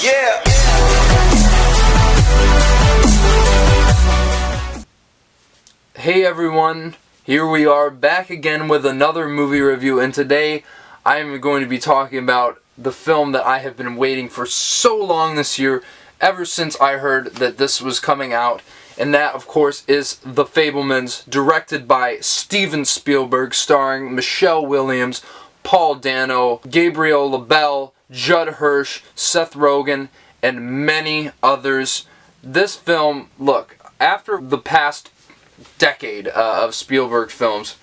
Yeah. Hey everyone, here we are back again with another movie review, and today I am going to be talking about the film that I have been waiting for so long this year, ever since I heard that this was coming out, and that of course is The Fabelmans, directed by Steven Spielberg, starring Michelle Williams, Paul Dano, Gabriel, Judd Hirsch, Seth Rogen, and many others. This film, look, after the past decade of Spielberg films,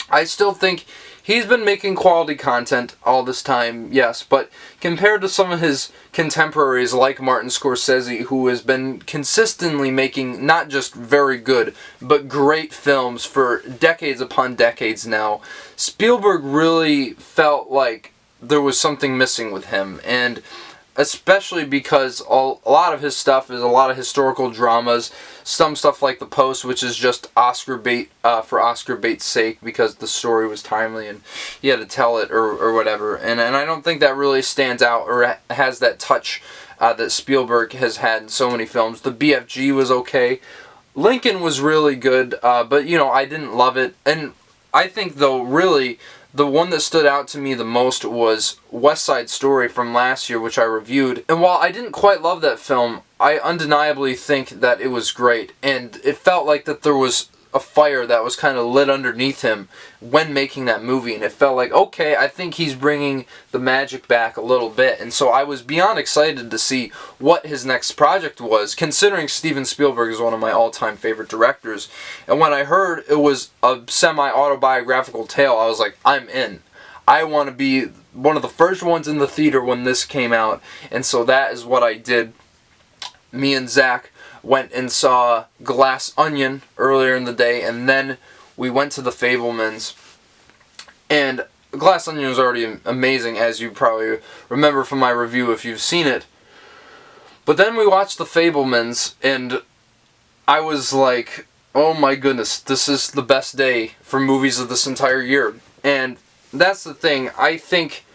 I still think he's been making quality content all this time, yes, but compared to some of his contemporaries like Martin Scorsese, who has been consistently making not just very good, but great films for decades upon decades now, Spielberg really felt like there was something missing with him, and especially because a lot of his stuff is a lot of historical dramas, some stuff like The Post, which is just Oscar bait for Oscar bait's sake because the story was timely and he had to tell it or whatever. And I don't think that really stands out or has that touch that Spielberg has had in so many films. The BFG was okay. Lincoln was really good, but you know, I didn't love it. And I think though, really, the one that stood out to me the most was West Side Story from last year, which I reviewed. And while I didn't quite love that film, I undeniably think that it was great. And it felt like that there was a fire that was kind of lit underneath him when making that movie. And it felt like, okay, I think he's bringing the magic back a little bit. And so I was beyond excited to see what his next project was, considering Steven Spielberg is one of my all-time favorite directors. And when I heard it was a semi-autobiographical tale, I was like, I'm in. I want to be one of the first ones in the theater when this came out. And so that is what I did. Me and Zach went and saw Glass Onion earlier in the day, and then we went to The Fabelmans. And Glass Onion was already amazing, as you probably remember from my review if you've seen it. But then we watched The Fabelmans, and I was like, oh my goodness, this is the best day for movies of this entire year. And that's the thing. I think,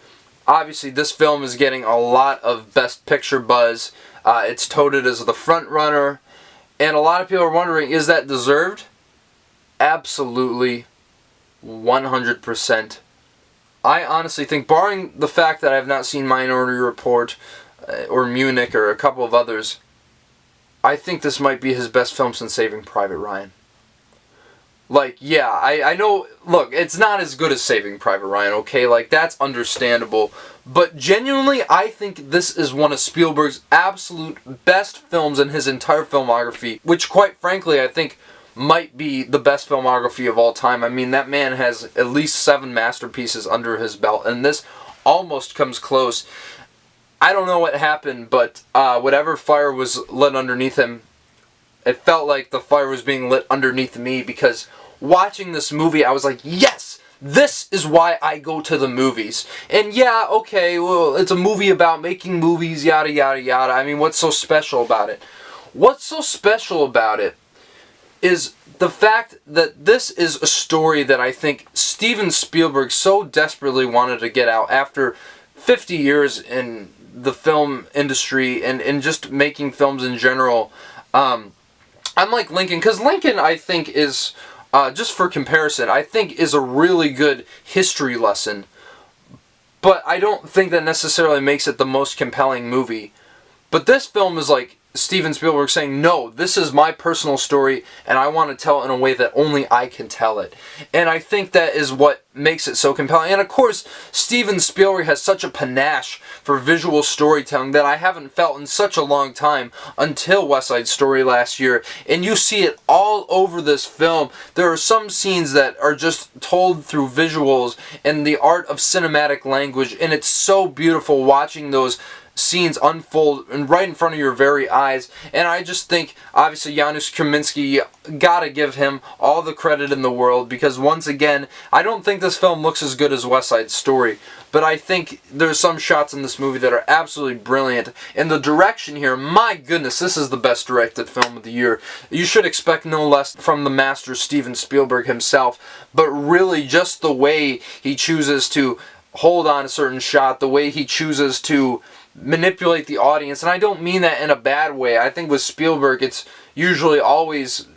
obviously, this film is getting a lot of Best Picture buzz. It's touted as the frontrunner, and a lot of people are wondering, is that deserved? Absolutely, 100%. I honestly think, barring the fact that I have not seen Minority Report or Munich or a couple of others, I think this might be his best film since Saving Private Ryan. Like, yeah, I know, look, it's not as good as Saving Private Ryan, okay? Like, that's understandable. But genuinely, I think this is one of Spielberg's absolute best films in his entire filmography, which, quite frankly, I think might be the best filmography of all time. I mean, that man has at least 7 masterpieces under his belt, and this almost comes close. I don't know what happened, but whatever fire was lit underneath him, it felt like the fire was being lit underneath me, because watching this movie, I was like, yes! This is why I go to the movies. And yeah, okay, well, it's a movie about making movies, yada, yada, yada. I mean, what's so special about it? What's so special about it is the fact that this is a story that I think Steven Spielberg so desperately wanted to get out after 50 years in the film industry and just making films in general. Unlike Lincoln, because Lincoln, I think, is, just for comparison, I think is a really good history lesson, but I don't think that necessarily makes it the most compelling movie. But this film is like Steven Spielberg saying, no, this is my personal story, and I want to tell it in a way that only I can tell it. And I think that is what makes it so compelling. And of course, Steven Spielberg has such a panache for visual storytelling that I haven't felt in such a long time until West Side Story last year. And you see it all over this film. There are some scenes that are just told through visuals and the art of cinematic language, and it's so beautiful watching those scenes unfold and right in front of your very eyes. And I just think, obviously, Janusz Kaminski, gotta give him all the credit in the world, because once again, I don't think this film looks as good as West Side Story, but I think there's some shots in this movie that are absolutely brilliant. And the direction here, my goodness, this is the best directed film of the year. You should expect no less from the master Steven Spielberg himself, but really just the way he chooses to hold on a certain shot, the way he chooses to manipulate the audience, and I don't mean that in a bad way. I think with Spielberg, it's usually always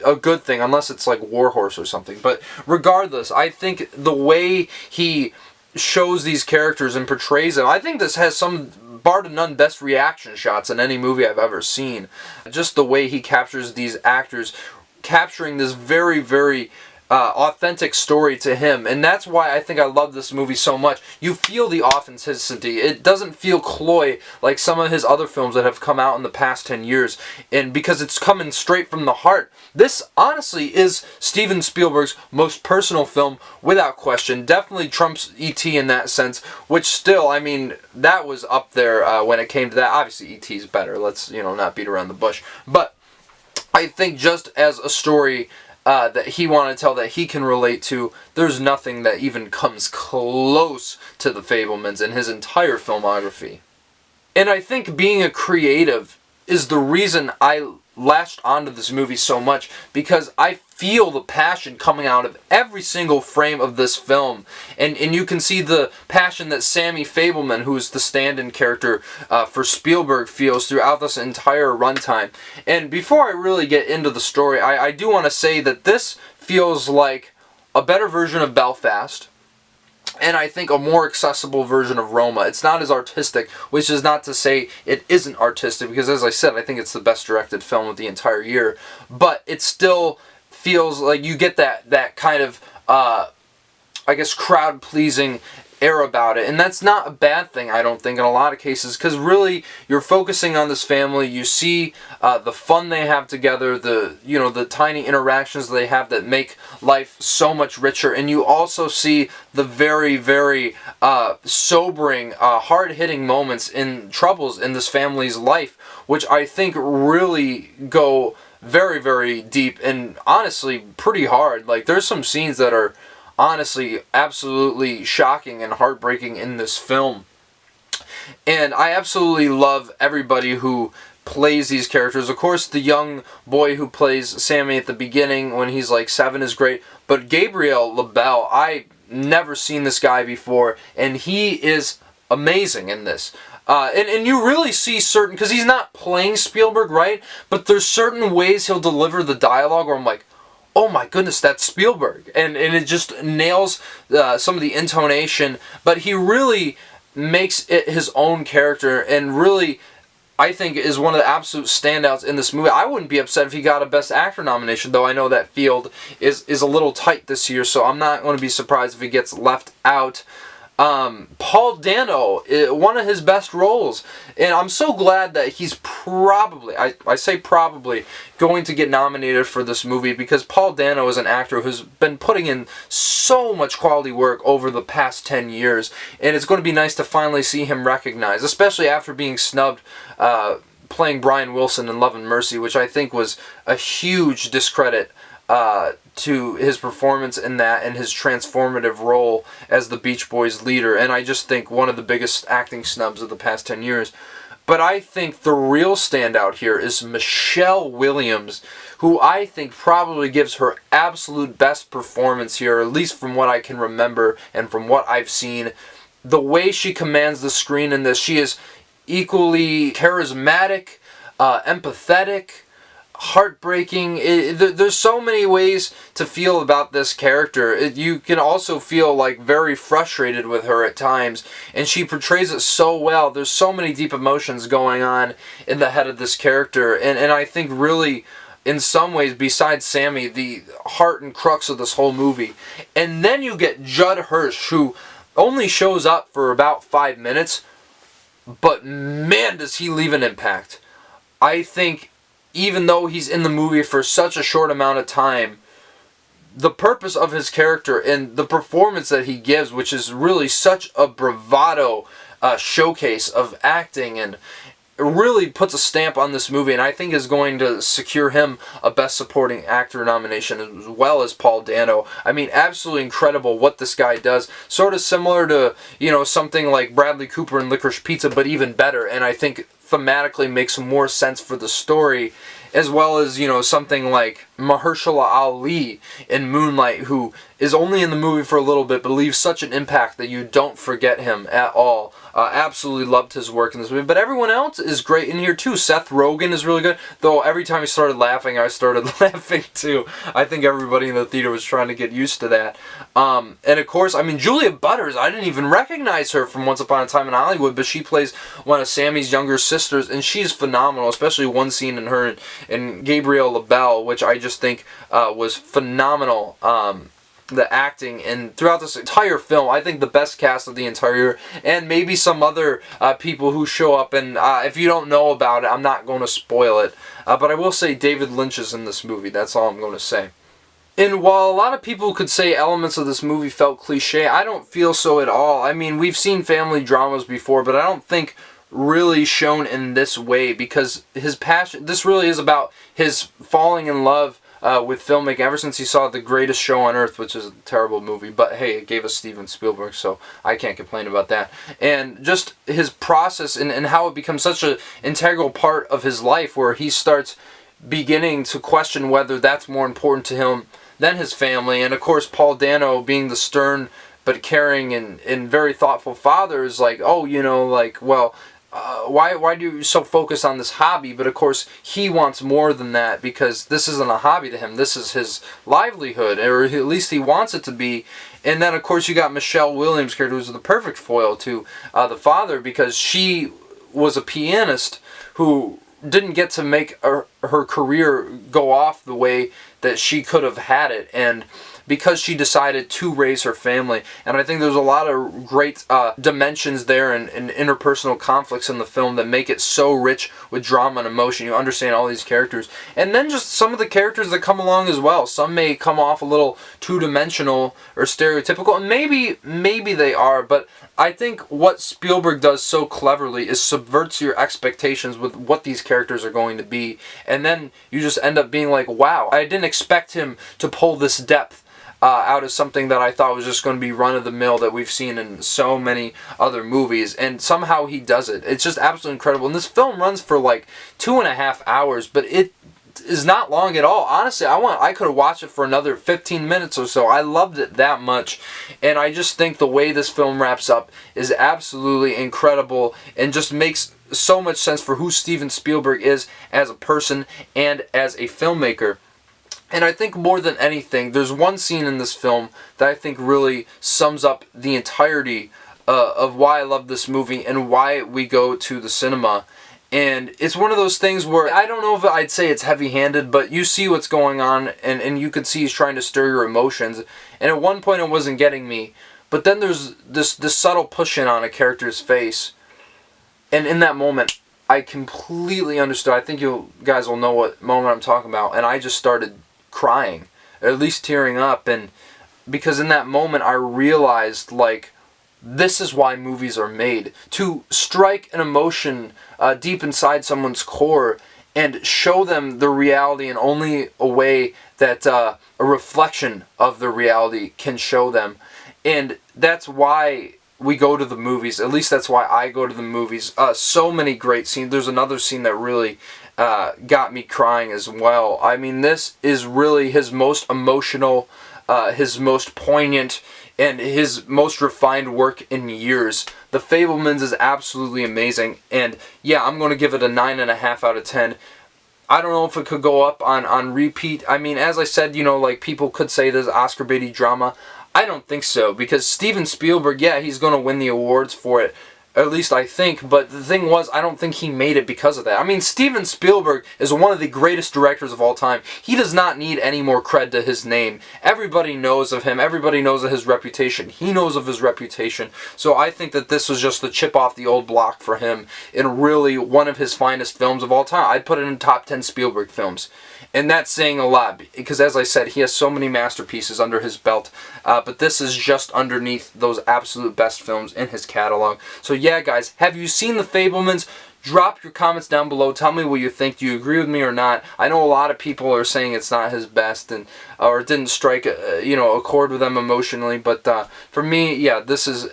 a good thing, unless it's like Warhorse or something. But regardless, I think the way he shows these characters and portrays them, I think this has some, bar to none, best reaction shots in any movie I've ever seen. Just the way he captures these actors, capturing this very, very authentic story to him, and that's why I think I love this movie so much. You feel the authenticity. It doesn't feel cloy like some of his other films that have come out in the past 10 years, and because it's coming straight from the heart. This honestly is Steven Spielberg's most personal film, without question. Definitely trumps E.T. in that sense, which still, I mean, that was up there when it came to that. Obviously E.T.'s better, let's, not beat around the bush, but I think just as a story that he wanted to tell, that he can relate to, there's nothing that even comes close to the Fabelmans in his entire filmography. And I think being a creative is the reason I latched onto this movie so much, because I feel the passion coming out of every single frame of this film, and you can see the passion that Sammy Fabelman, who is the stand-in character for Spielberg, feels throughout this entire runtime. And before I really get into the story, I do want to say that this feels like a better version of Belfast, and I think a more accessible version of Roma. It's not as artistic, which is not to say it isn't artistic, because as I said, I think it's the best directed film of the entire year, but it still feels like you get that kind of, I guess, crowd-pleasing air about it, and that's not a bad thing, I don't think, in a lot of cases, because really, you're focusing on this family. You see the fun they have together, the tiny interactions they have that make life so much richer, and you also see the very, very sobering, hard-hitting moments and troubles in this family's life, which I think really go very, very deep and honestly pretty hard. Like, there's some scenes that are honestly absolutely shocking and heartbreaking in this film. And I absolutely love everybody who plays these characters. Of course, the young boy who plays Sammy at the beginning when he's like 7 is great. But Gabriel LaBelle, I never seen this guy before, and he is amazing in this. And you really see certain, because he's not playing Spielberg, right? But there's certain ways he'll deliver the dialogue where I'm like, oh my goodness, that's Spielberg. And it just nails some of the intonation, but he really makes it his own character, and really, I think, is one of the absolute standouts in this movie. I wouldn't be upset if he got a Best Actor nomination, though I know that field is a little tight this year, so I'm not going to be surprised if he gets left out. Paul Dano, one of his best roles, and I'm so glad that he's probably, I say probably, going to get nominated for this movie, because Paul Dano is an actor who's been putting in so much quality work over the past 10 years, and it's going to be nice to finally see him recognized, especially after being snubbed playing Brian Wilson in Love and Mercy, which I think was a huge discredit to his performance in that and his transformative role as the Beach Boys leader, and I just think one of the biggest acting snubs of the past 10 years. But I think the real standout here is Michelle Williams, who I think probably gives her absolute best performance here, at least from what I can remember and from what I've seen. The way she commands the screen in this, she is equally charismatic, empathetic, heartbreaking. There's so many ways to feel about this character. You can also feel like very frustrated with her at times, and she portrays it so well. There's so many deep emotions going on in the head of this character, and I think really, in some ways, besides Sammy, the heart and crux of this whole movie. And then you get Judd Hirsch, who only shows up for about 5 minutes, but man, does he leave an impact. I think even though he's in the movie for such a short amount of time, the purpose of his character and the performance that he gives, which is really such a bravado showcase of acting, and it really puts a stamp on this movie, and I think is going to secure him a Best Supporting Actor nomination, as well as Paul Dano. I mean, absolutely incredible what this guy does. Sort of similar to, something like Bradley Cooper in Licorice Pizza, but even better, and I think thematically makes more sense for the story, as well as, you know, something like Mahershala Ali in Moonlight, who is only in the movie for a little bit, but leaves such an impact that you don't forget him at all. Absolutely loved his work in this movie. But everyone else is great in here too. Seth Rogen is really good, though every time he started laughing, I started laughing too. I think everybody in the theater was trying to get used to that. And of course, I mean, Julia Butters, I didn't even recognize her from Once Upon a Time in Hollywood, but she plays one of Sammy's younger sisters, and she's phenomenal, especially one scene in her and Gabriel LaBelle, which I just think was phenomenal. The acting, and throughout this entire film, I think the best cast of the entire year, and maybe some other people who show up, and if you don't know about it, I'm not going to spoil it, but I will say David Lynch is in this movie. That's all I'm going to say. And while a lot of people could say elements of this movie felt cliche, I don't feel so at all. I mean, we've seen family dramas before, but I don't think really shown in this way, because his passion, this really is about his falling in love with filmmaking ever since he saw The Greatest Show on Earth, which is a terrible movie, but hey, it gave us Steven Spielberg, so I can't complain about that. And just his process and how it becomes such an integral part of his life, where he starts beginning to question whether that's more important to him than his family. And of course, Paul Dano, being the stern but caring and very thoughtful father, is like, oh, you know, like, well, why do you so focus on this hobby? But of course, he wants more than that, because this isn't a hobby to him. This is his livelihood, or at least he wants it to be. And then, of course, you got Michelle Williams' character, who's the perfect foil to the father, because she was a pianist who didn't get to make her career go off the way that she could have had it, and because she decided to raise her family. And I think there's a lot of great dimensions there and interpersonal conflicts in the film that make it so rich with drama and emotion. You understand all these characters. And then just some of the characters that come along as well. Some may come off a little two-dimensional or stereotypical, and maybe they are, but I think what Spielberg does so cleverly is subverts your expectations with what these characters are going to be, and then you just end up being like, wow, I didn't expect him to pull this depth out of something that I thought was just going to be run-of-the-mill that we've seen in so many other movies, and somehow he does it. It's just absolutely incredible. And this film runs for like 2.5 hours, but it is not long at all. Honestly, I could have watched it for another 15 minutes or so. I loved it that much, and I just think the way this film wraps up is absolutely incredible and just makes so much sense for who Steven Spielberg is as a person and as a filmmaker. And I think more than anything, there's one scene in this film that I think really sums up the entirety of why I love this movie and why we go to the cinema. And it's one of those things where, I don't know if I'd say it's heavy-handed, but you see what's going on, and you could see he's trying to stir your emotions. And at one point it wasn't getting me, but then there's this subtle push-in on a character's face. And in that moment, I completely understood. I think you guys will know what moment I'm talking about. And I just started crying, or at least tearing up, and because in that moment I realized, like, this is why movies are made, to strike an emotion deep inside someone's core and show them the reality in only a way that a reflection of the reality can show them. And that's why we go to the movies. At least that's why I go to the movies. So many great scenes. There's another scene that really got me crying as well. I mean, this is really his most emotional, his most poignant, and his most refined work in years. The Fabelmans is absolutely amazing, and yeah, I'm going to give it a 9.5 out of 10. I don't know if it could go up on repeat. I mean, as I said, you know, like, people could say this Oscar baity drama. I don't think so, because Steven Spielberg, yeah, he's going to win the awards for it. At least I think, but the thing was, I don't think he made it because of that. I mean, Steven Spielberg is one of the greatest directors of all time. He does not need any more cred to his name. Everybody knows of him. Everybody knows of his reputation. He knows of his reputation. So I think that this was just the chip off the old block for him, and really one of his finest films of all time. I'd put it in top 10 Spielberg films. And that's saying a lot, because as I said, he has so many masterpieces under his belt, but this is just underneath those absolute best films in his catalog. So yeah, guys, have you seen The Fabelmans? drop your comments down below. Tell me what you think. Do you agree with me or not? I know a lot of people are saying it's not his best, and or it didn't strike a chord with them emotionally. But for me, yeah, this is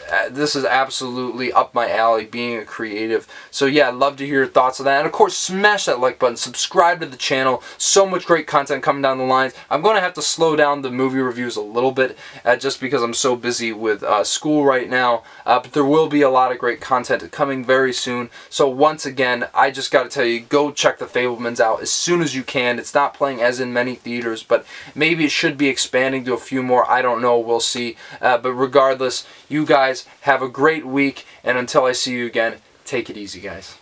absolutely up my alley, being a creative. So yeah, I'd love to hear your thoughts on that. And of course, smash that like button, subscribe to the channel. So much great content coming down the lines. I'm going to have to slow down the movie reviews a little bit just because I'm so busy with school right now. But there will be a lot of great content coming very soon. So once again, I just got to tell you, go check the Fabelmans out as soon as you can. It's not playing as in many theaters, but maybe it should be expanding to a few more. I don't know. We'll see. But regardless, you guys have a great week, and until I see you again, take it easy, guys.